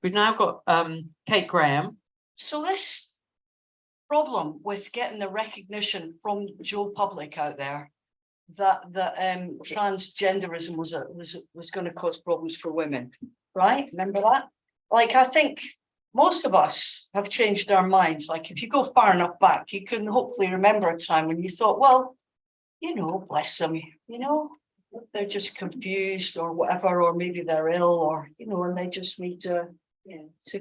We've now got Kate Graham. So this problem with getting the recognition from Joe Public out there that transgenderism was going to cause problems for women, right? Remember that? Like, I think most of us have changed our minds. Like, if you go far enough back, you can hopefully remember a time when you thought, well, you know, bless them, you know, they're just confused or whatever, or maybe they're ill, or, you know, and they just need to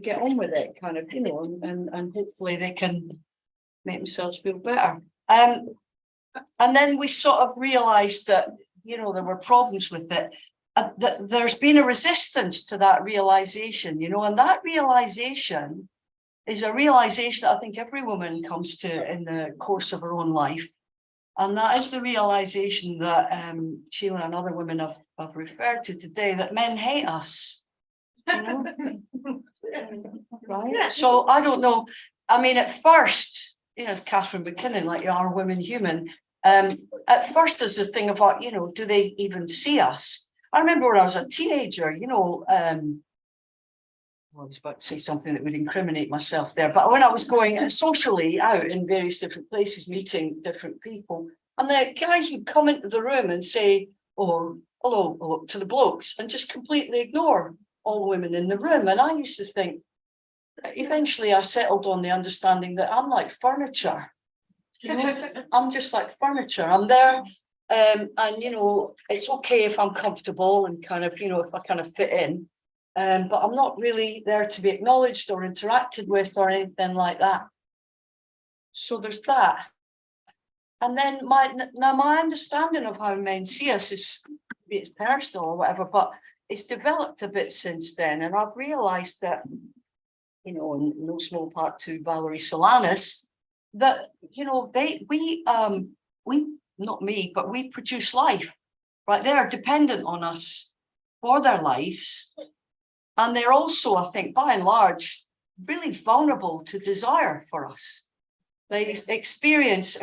get on with it, kind of, you know, and hopefully they can make themselves feel better. And then we sort of realized that, you know, there were problems with it. That there's been a resistance to that realization, you know, and that realization is a realization that I think every woman comes to in the course of her own life. And that is the realization that Sheila and other women have referred to today, that men hate us. You know? Right? Yeah. So I don't know. I mean, at first, you know, Catherine McKinnon, like, you are women human. At first, there's a thing about, you know, do they even see us? I remember when I was a teenager, you know, I was about to say something that would incriminate myself there, but when I was going socially out in various different places, meeting different people, and the guys would come into the room and say, oh, hello, to the blokes, and just completely ignore all the women in the room. And I used to think, eventually I settled on the understanding that I'm like furniture. You know, I'm just like furniture. I'm there. And, you know, it's okay if I'm comfortable and kind of, you know, if I kind of fit in, but I'm not really there to be acknowledged or interacted with or anything like that. So there's that. And then my understanding of how men see us is, maybe it's personal or whatever, but it's developed a bit since then. And I've realized that, you know, in no small part to Valerie Solanas, that, you know, we not me, but we produce life, right? They are dependent on us for their lives. And they're also, I think, by and large, really vulnerable to desire for us. They experience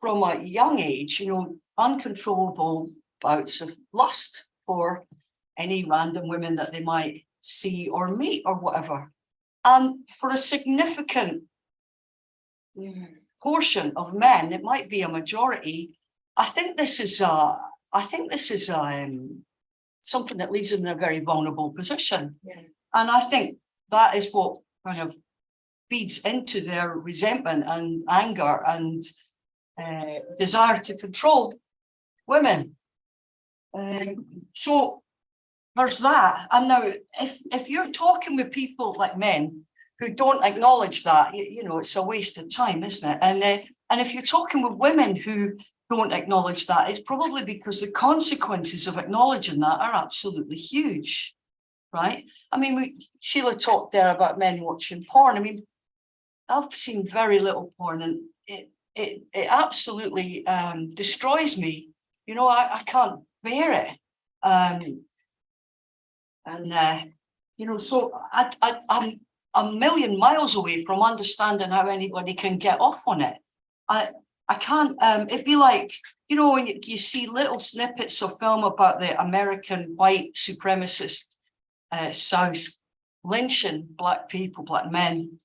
from a young age, you know, uncontrollable bouts of lust for any random women that they might see or meet or whatever. And for a significant portion of men, it might be a majority, I think this is something that leaves them in a very vulnerable position. Yeah. And I think that is what kind of feeds into their resentment and anger and desire to control women. So there's that. And now, if you're talking with people like men who don't acknowledge that, you know, it's a waste of time, isn't it? And if you're talking with women who don't acknowledge that, it's probably because the consequences of acknowledging that are absolutely huge, right? I mean, Sheila talked there about men watching porn. I mean, I've seen very little porn, and it absolutely destroys me. You know, I can't bear it. You know, so I'm a million miles away from understanding how anybody can get off on it. I can't, it'd be like, you know, when you see little snippets of film about the American white supremacist South lynching black people, black men.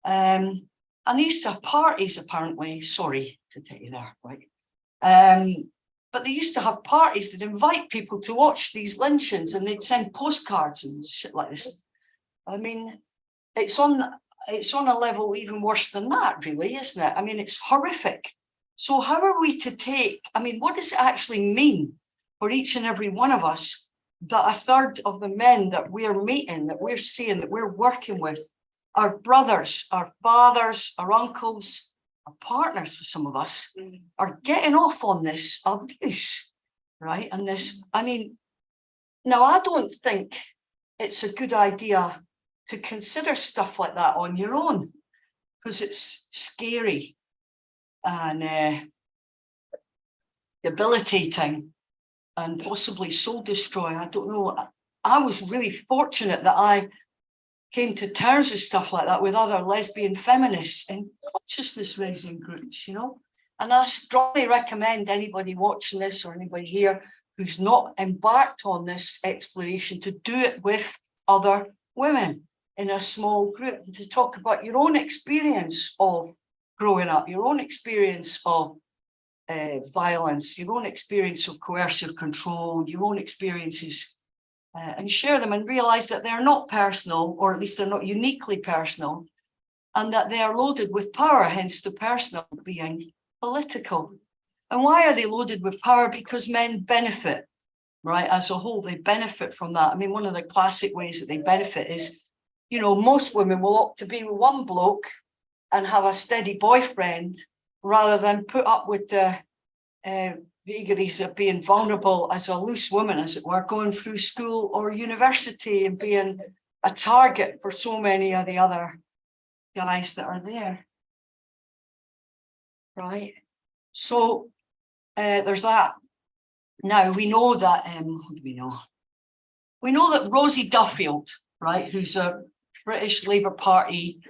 And they used to have parties, apparently, sorry to take you there, right? But they used to have parties that invite people to watch these lynchings, and they'd send postcards and shit like this. I mean, it's on a level even worse than that, really, isn't it? I mean, it's horrific. So how are we to take, I mean, what does it actually mean for each and every one of us that a third of the men that we're meeting, that we're seeing, that we're working with, our brothers, our fathers, our uncles, our partners for some of us, are getting off on this abuse, right? And this, I mean, now I don't think it's a good idea to consider stuff like that on your own, because it's scary and debilitating and possibly soul destroying. I don't know. I was really fortunate that I came to terms with stuff like that with other lesbian feminists and consciousness raising groups, you know. And I strongly recommend anybody watching this or anybody here who's not embarked on this exploration to do it with other women. in a small group to talk about your own experience of growing up, your own experience of violence, your own experience of coercive control, your own experiences, and share them and realize that they're not personal, or at least they're not uniquely personal, and that they are loaded with power, hence the personal being political. And why are they loaded with power? Because men benefit, right? As a whole, they benefit from that. I mean, one of the classic ways that they benefit is, you know, most women will opt to be with one bloke and have a steady boyfriend rather than put up with the vagaries of being vulnerable as a loose woman, as it were, going through school or university and being a target for so many of the other guys that are there. Right? So there's that. Now we know that, what do we know? We know that Rosie Duffield, right, who's a British Labour Party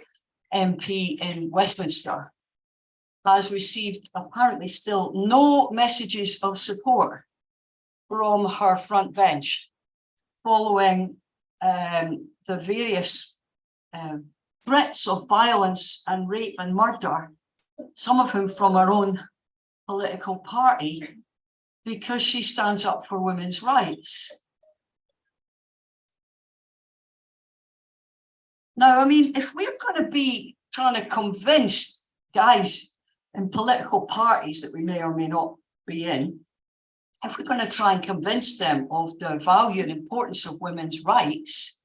MP in Westminster, has received apparently still no messages of support from her front bench following the various threats of violence and rape and murder, some of whom from her own political party, because she stands up for women's rights. Now, I mean, if we're going to be trying to convince guys in political parties that we may or may not be in, if we're going to try and convince them of the value and importance of women's rights,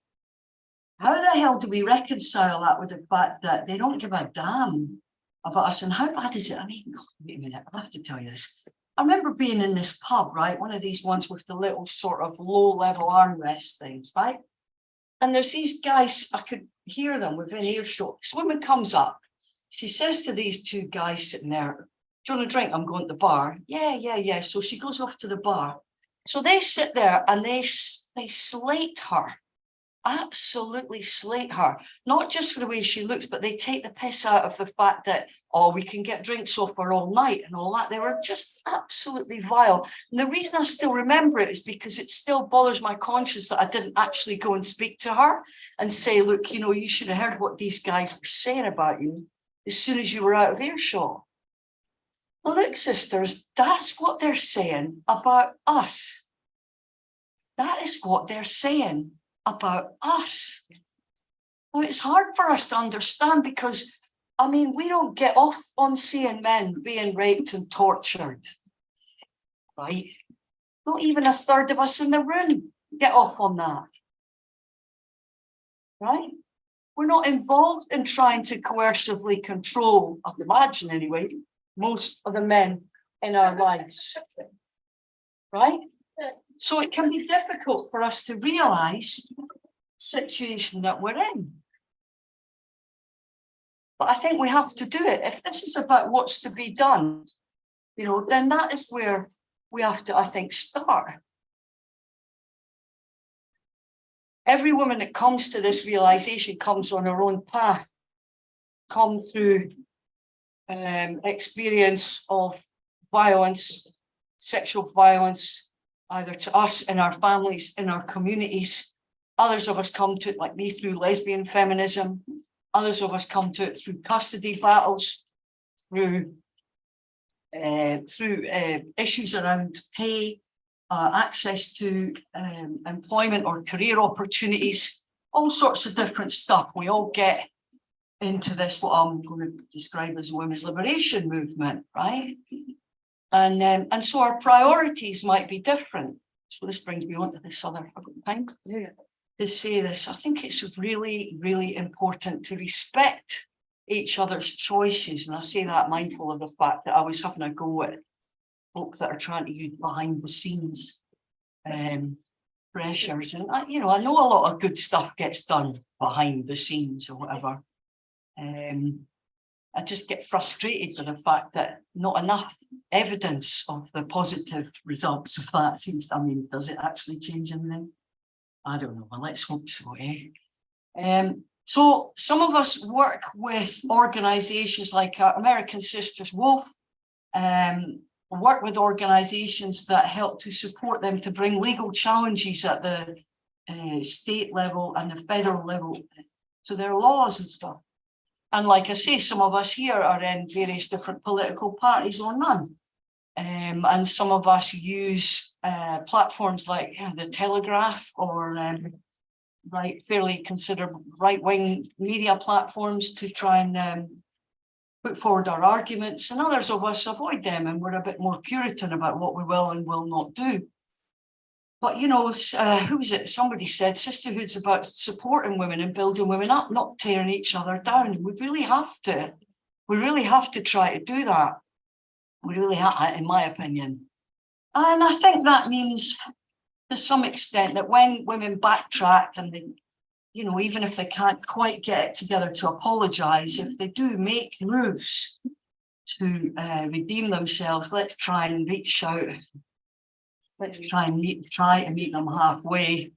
how the hell do we reconcile that with the fact that they don't give a damn about us? And how bad is it? I mean, wait a minute, I'll have to tell you this. I remember being in this pub, right? One of these ones with the little sort of low-level armrest things, right? And there's these guys, I could hear them within earshot. This woman comes up. She says to these two guys sitting there, "Do you want a drink? I'm going to the bar." Yeah. So she goes off to the bar. So they sit there and they slate her. Absolutely slate her, not just for the way she looks, but they take the piss out of the fact that, oh, we can get drinks off her all night and all that. They were just absolutely vile. And the reason I still remember it is because it still bothers my conscience that I didn't actually go and speak to her and say, look, you know, you should have heard what these guys were saying about you as soon as you were out of earshot. Well, look, sisters, that's what they're saying about us. That is what they're saying about us. Well, it's hard for us to understand because, I mean, we don't get off on seeing men being raped and tortured, right? Not even a third of us in the room get off on that, right? We're not involved in trying to coercively control, I imagine anyway, most of the men in our lives, right? So it can be difficult for us to realise the situation that we're in. But I think we have to do it. If this is about what's to be done, you know, then that is where we have to, I think, start. Every woman that comes to this realisation comes on her own path, come through experience of violence, sexual violence, either to us, in our families, in our communities. Others of us come to it, like me, through lesbian feminism. Others of us come to it through custody battles, through issues around pay, access to employment or career opportunities, all sorts of different stuff. We all get into this, what I'm going to describe as a women's liberation movement, right? And so our priorities might be different. So this brings me on to this other thing to say this. I think it's really, really important to respect each other's choices. And I say that mindful of the fact that I was having a go at folk that are trying to use behind the scenes pressures. And I know a lot of good stuff gets done behind the scenes or whatever. I just get frustrated with the fact that not enough evidence of the positive results of that seems to, I mean, does it actually change anything? I don't know, well, let's hope so, eh? So some of us work with organizations like American Sisters Wolf, work with organizations that help to support them to bring legal challenges at the state level and the federal level to their laws and stuff. And like I say, some of us here are in various different political parties or none. And some of us use platforms like the Telegraph or fairly considered right-wing media platforms to try and put forward our arguments, and others of us avoid them, and we're a bit more Puritan about what we will and will not do. But, you know, who was it? Somebody said sisterhood's about supporting women and building women up, not tearing each other down. We really have to. We really have to try to do that. We really have, in my opinion. And I think that means, to some extent, that when women backtrack and they, you know, even if they can't quite get it together to apologise, if they do make moves to redeem themselves, let's try and reach out. Let's try and meet them halfway-ish.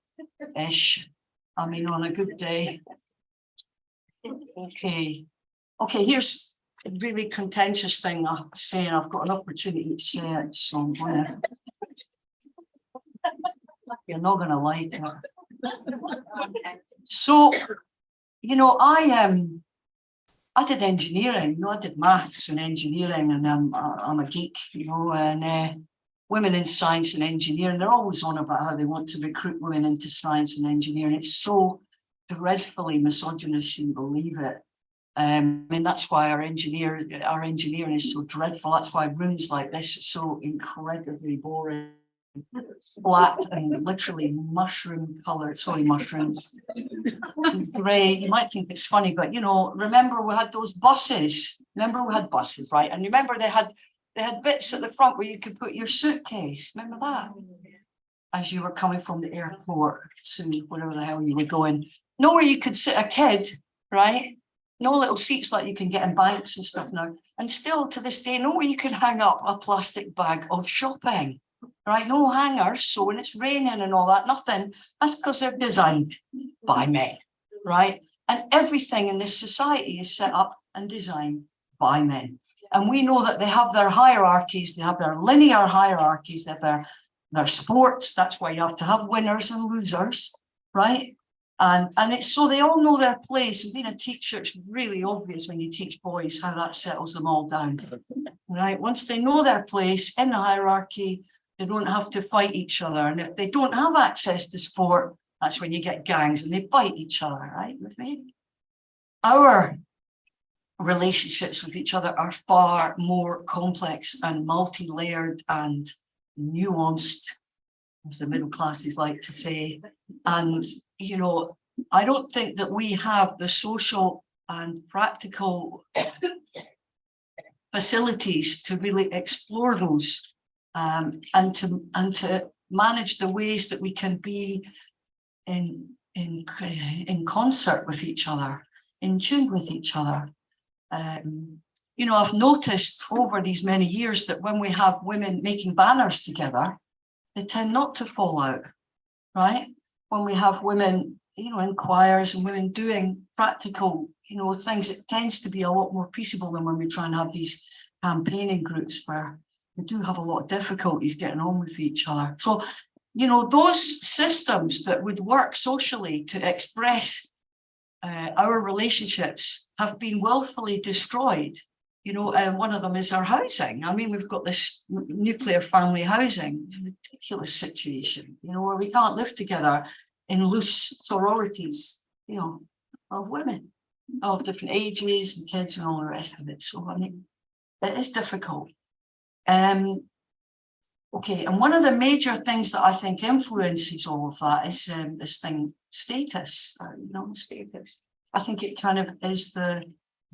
I mean, on a good day. Okay, here's a really contentious thing I'm saying. I've got an opportunity to say it, so I'm gonna... You're not gonna like it. So, you know, I did engineering. You know, I did maths and engineering, and I'm a geek, you know, and women in science and engineering, they're always on about how they want to recruit women into science and engineering. It's so dreadfully misogynist, you believe it. I mean, that's why our engineering is so dreadful. That's why rooms like this are so incredibly boring, flat and literally mushroom colored. Sorry, mushrooms. Grey. You might think it's funny, but you know, remember we had those buses. Remember we had buses, right? And remember they had bits at the front where you could put your suitcase. Remember that? As you were coming from the airport to wherever the hell you were going. Nowhere you could sit a kid, right? No little seats like you can get in banks and stuff now. And still to this day, nowhere you can hang up a plastic bag of shopping, right? No hangers. So when it's raining and all that, nothing. That's because they're designed by men, right? And everything in this society is set up and designed by men. And we know that they have their hierarchies, they have their linear hierarchies, they have their sports. That's why you have to have winners and losers, right? And it's so they all know their place. And being a teacher, it's really obvious when you teach boys how that settles them all down, right? Once they know their place in the hierarchy, they don't have to fight each other. And if they don't have access to sport, that's when you get gangs and they fight each other, right? With me, our relationships with each other are far more complex and multi-layered and nuanced, as the middle classes like to say. And, you know, I don't think that we have the social and practical facilities to really explore those and to manage the ways that we can be in concert with each other, in tune with each other. You know, I've noticed over these many years that when we have women making banners together, they tend not to fall out, right? When we have women, you know, in choirs and women doing practical, you know, things, it tends to be a lot more peaceable than when we try and have these campaigning groups where we do have a lot of difficulties getting on with each other. So, you know, those systems that would work socially to express our relationships have been willfully destroyed. You know, one of them is our housing. I mean, we've got this nuclear family housing, ridiculous situation, you know, where we can't live together in loose sororities, you know, of women of different ages and kids and all the rest of it. So, I mean, it is difficult. Okay, and one of the major things that I think influences all of that is this thing, status, you know, status. I think it kind of is the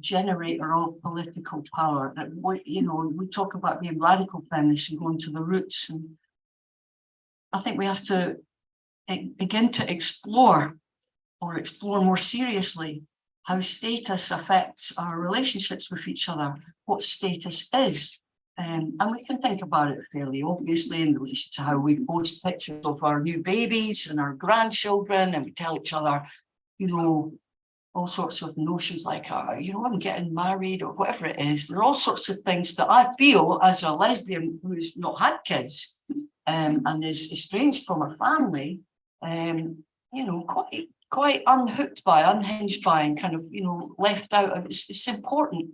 generator of political power. That you know, we talk about being radical feminists and going to the roots, and I think we have to begin to explore more seriously how status affects our relationships with each other, what status is. And we can think about it fairly obviously in relation to how we post pictures of our new babies and our grandchildren, and we tell each other, you know, all sorts of notions like, you know, I'm getting married or whatever it is. There are all sorts of things that I feel as a lesbian who's not had quite quite unhooked by, unhinged by, and kind of, you know, left out of. It's important.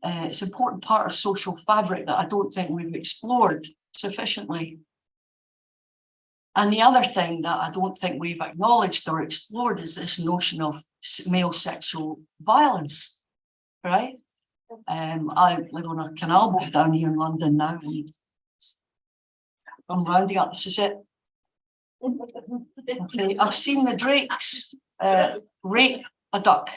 It's an important part of social fabric that I don't think we've explored sufficiently. And the other thing that I don't think we've acknowledged or explored is this notion of male sexual violence, right? I live on a canal boat down here in London now, and I'm rounding up. This is it. Okay, I've seen the drakes rape a duck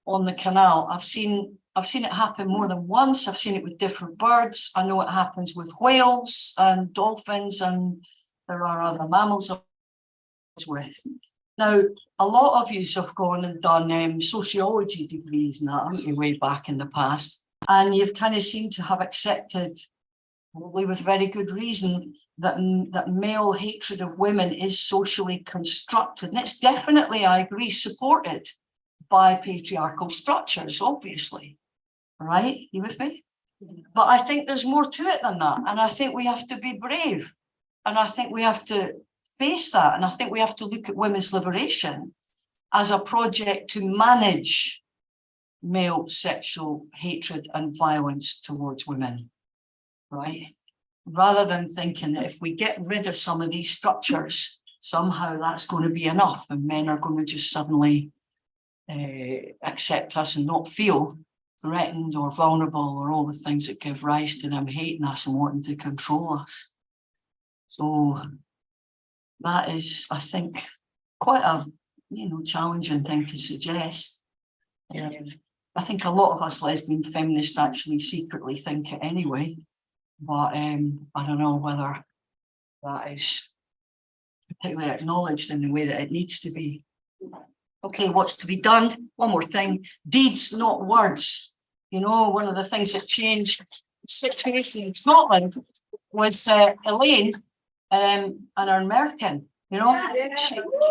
on the canal. I've seen it happen more than once. I've seen it with different birds. I know it happens with whales and dolphins, and there are other mammals I was with. Now, a lot of you have gone and done sociology degrees and that, haven't you, way back in the past, and you've kind of seemed to have accepted, probably with very good reason, that male hatred of women is socially constructed. And it's definitely, I agree, supported by patriarchal structures, obviously. Right? You with me? But I think there's more to it than that. And I think we have to be brave. And I think we have to face that. And I think we have to look at women's liberation as a project to manage male sexual hatred and violence towards women. Right? Rather than thinking that if we get rid of some of these structures, somehow that's going to be enough and men are going to just suddenly accept us and not feel threatened or vulnerable or all the things that give rise to them hating us and wanting to control us. So that is, I think, quite a challenging thing to suggest. I think a lot of us lesbian feminists actually secretly think it anyway, but I don't know whether that is particularly acknowledged in the way that it needs to be. Okay, what's to be done? One more thing, deeds, not words. You know, one of the things that changed the situation in Scotland was Elaine and our American. You know,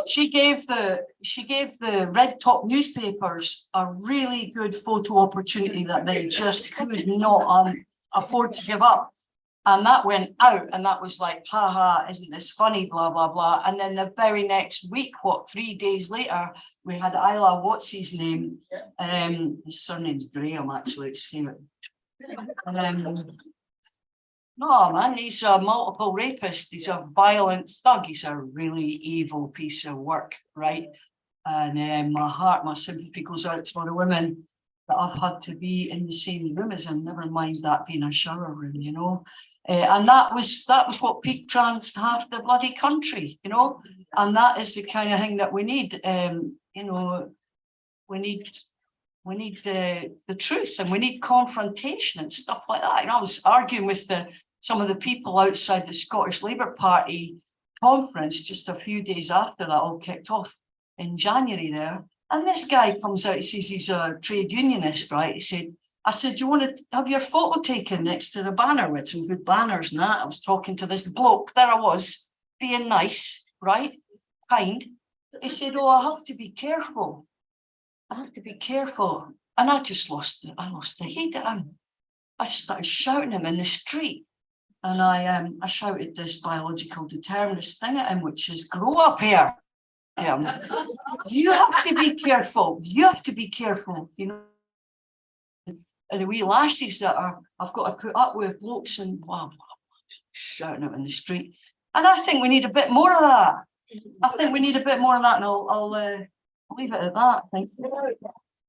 she gave the red top newspapers a really good photo opportunity that they just could not afford to give up. And that went out, and that was like, haha, isn't this funny, blah, blah, blah. And then the very next week, 3 days later, we had Isla, what's his name? His surname's Graham, actually, it's same. No, man, he's a multiple rapist. He's a violent thug. He's a really evil piece of work, right? And my sympathy goes out to all the women that I've had to be in the same room as him, never mind that being a shower room, you know. And that was what peaked trans half the bloody country, you know. And that is the kind of thing that we need. You know, we need the truth, and we need confrontation and stuff like that. And I was arguing with some of the people outside the Scottish Labour Party conference just a few days after that all kicked off in January there. And this guy comes out, he says he's a trade unionist, right? I said, do you want to have your photo taken next to the banner with some good banners and that? I was talking to this bloke, there I was, being nice, right? Kind. He said, oh, I have to be careful. I have to be careful. And I just lost the heat at him. I started shouting him in the street. And I shouted this biological determinist thing at him, which is, grow up here. You have to be careful. You have to be careful, you know. And the wee lassies that I've got to put up with, blokes and shouting out in the street. And I think we need a bit more of that. I think we need a bit more of that, and I'll leave it at that. Thank you.